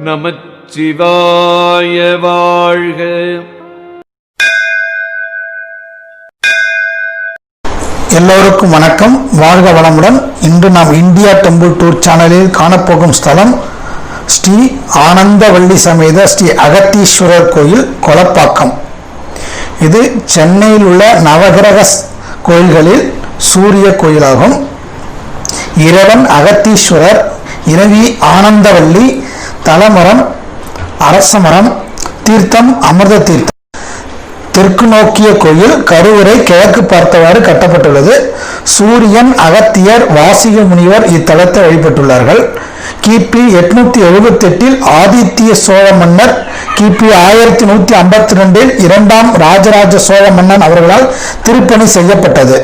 நமச்சிவாய வாழ்க. எல்லோருக்கும் வணக்கம், வாழ்க வளமுடன். இன்று நாம் இந்தியா டெம்பிள் டூர் சேனலில் காணப்போகும் ஸ்தலம் ஸ்ரீ ஆனந்தவள்ளி சமேத ஸ்ரீ அகத்தீஸ்வரர் கோயில், கொலப்பாக்கம். இது சென்னையில் உள்ள நவகிரக கோயில்களில் சூரிய கோயிலாகும். இறைவன் அகத்தீஸ்வரர், இறைவி ஆனந்தவள்ளி, தலமரம் அரசமரம், தீர்த்தம் அமிர்த தீர்த்தம். தெற்கு நோக்கிய கோயில், கருவறை கிழக்கு பார்த்தவாறு கட்டப்பட்டுள்ளது. சூரியன், அகத்தியர், வாசிக முனிவர் இத்தலத்தை வழிபட்டுள்ளார்கள். கிபி 878 ஆதித்ய சோழ மன்னர், கிபி 1152 இரண்டாம் ராஜராஜ சோழ மன்னன் அவர்களால் திருப்பணி செய்யப்பட்டது.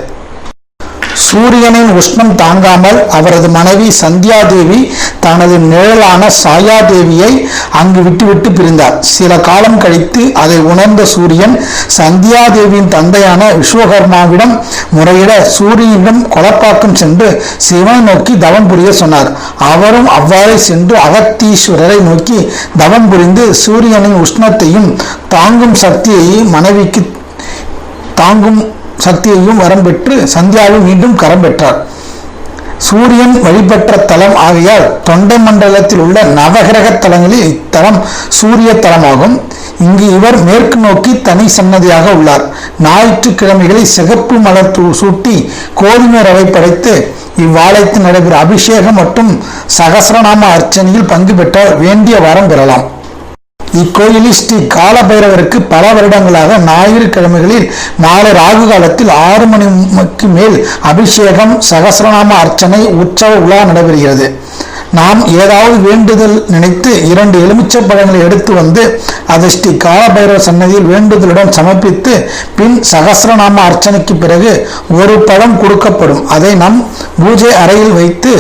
சூரியனின் உஷ்ணம் தாங்காமல் அவரது மனைவி சந்தியாதேவி தனது நிழலான சாயாதேவியை அங்கு விட்டுவிட்டு பிரிந்தார். சில காலம் கழித்து அதை உணர்ந்த சூரியன் சந்தியாதேவியின் தந்தையான விஸ்வகர்மாவிடம் முறையிட சூரியனிடம் கொலப்பாக்கம் சென்று சிவனை நோக்கி தவம் புரிய சொன்னார். அவரும் அவ்வாறே சென்று அகத்தீஸ்வரரை நோக்கி தவம் புரிந்து சூரியனின் உஷ்ணத்தையும் தாங்கும் சக்தியையும் வரம் பெற்று சந்தியாவை மீண்டும் கரம் பெற்றார். சூரியன் வழிபெற்ற தலம் ஆகையால் தொண்டை மண்டலத்தில் உள்ள நவகிரக தலங்களில் இத்தலம் சூரிய தலமாகும். இங்கு இவர் மேற்கு நோக்கி தனி சன்னதியாக உள்ளார். ஞாயிற்றுக்கிழமைகளில் சிகப்பு மலர் சூட்டி கோதுமை ரவை படைத்து இவ்வாலயத்தில் நடைபெறும் அபிஷேகம் மற்றும் சகசிரநாம அர்ச்சனையில் பங்கு பெற்றால் வேண்டிய வரம் பெறலாம். இக்கோயிலில் ஸ்ரீ காலபைரவருக்கு பல வருடங்களாக ஞாயிறு கிழமைகளில் மாலை ராகு காலத்தில் 6 மணிக்கு மேல் அபிஷேகம், சகசிரநாம அர்ச்சனை, உற்சவ உலா நடைபெறுகிறது. நாம் ஏதாவது வேண்டுதல் நினைத்து 2 எலுமிச்சை பழங்களை எடுத்து வந்து அதை ஸ்ரீ காலபைரவ சன்னதியில் வேண்டுதலுடன் சமர்ப்பித்து பின் சகசிரநாம அர்ச்சனைக்கு பிறகு ஒரு பழம் கொடுக்கப்படும். அதை நம் பூஜை அறையில் வைத்து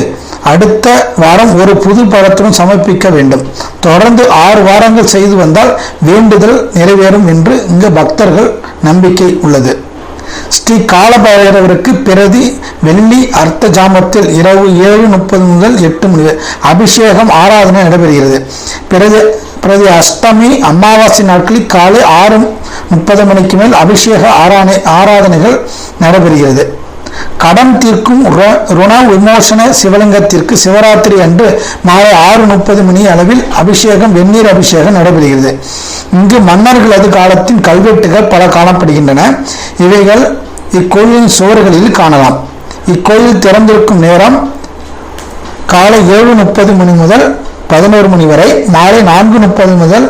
அடுத்த வாரம் ஒரு புது பழத்துடன் சமர்ப்பிக்க வேண்டும். தொடர்ந்து 6 வாரங்கள் செய்து வந்தால் வேண்டுதல் நிறைவேறும் என்று இங்கு பக்தர்கள் நம்பிக்கை உள்ளது. ஸ்ரீ காலபைரவருக்கு பிரதி வெள்ளி அர்த்த ஜாமத்தில் இரவு 7:30 முதல் 8 மணி வரை அபிஷேகம் ஆராதனை நடைபெறுகிறது. பிரதி அஷ்டமி அமாவாசை நாட்களில் காலை 6:30 மணிக்கு மேல் அபிஷேக ஆராதனைகள் நடைபெறுகிறது. கடன் தீர்க்கும் ருண விமோசன சிவலிங்கத்திற்கு சிவராத்திரி அன்று மாலை 6:30 மணி அளவில் அபிஷேகம், வெந்நீர் அபிஷேகம் நடைபெறுகிறது. இங்கு மன்னர்களது காலத்தின் கல்வெட்டுகள் பல காணப்படுகின்றன. இவைகள் இக்கோயிலின் சுவர்களில் காணலாம். இக்கோயில் திறந்திருக்கும் நேரம் காலை 7:30 மணி முதல் 11 மணி வரை, மாலை 4:30 முதல்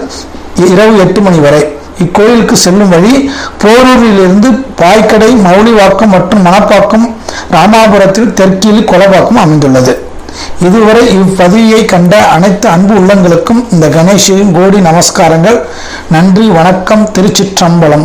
இரவு 8 மணி வரை. இக்கோயிலுக்கு செல்லும் வழி போரூரிலிருந்து பாய்க்கடை, மௌலிவாக்கம் மற்றும் மணப்பாக்கம், ராமாபுரத்தில் தெற்கில் கொலப்பாக்கம் அமைந்துள்ளது. இதுவரை இப்பதிவை கண்ட அனைத்து அன்பு உள்ளங்களுக்கும் இந்த கணேஷின் கோடி நமஸ்காரங்கள். நன்றி, வணக்கம். திருச்சிற்றம்பலம்.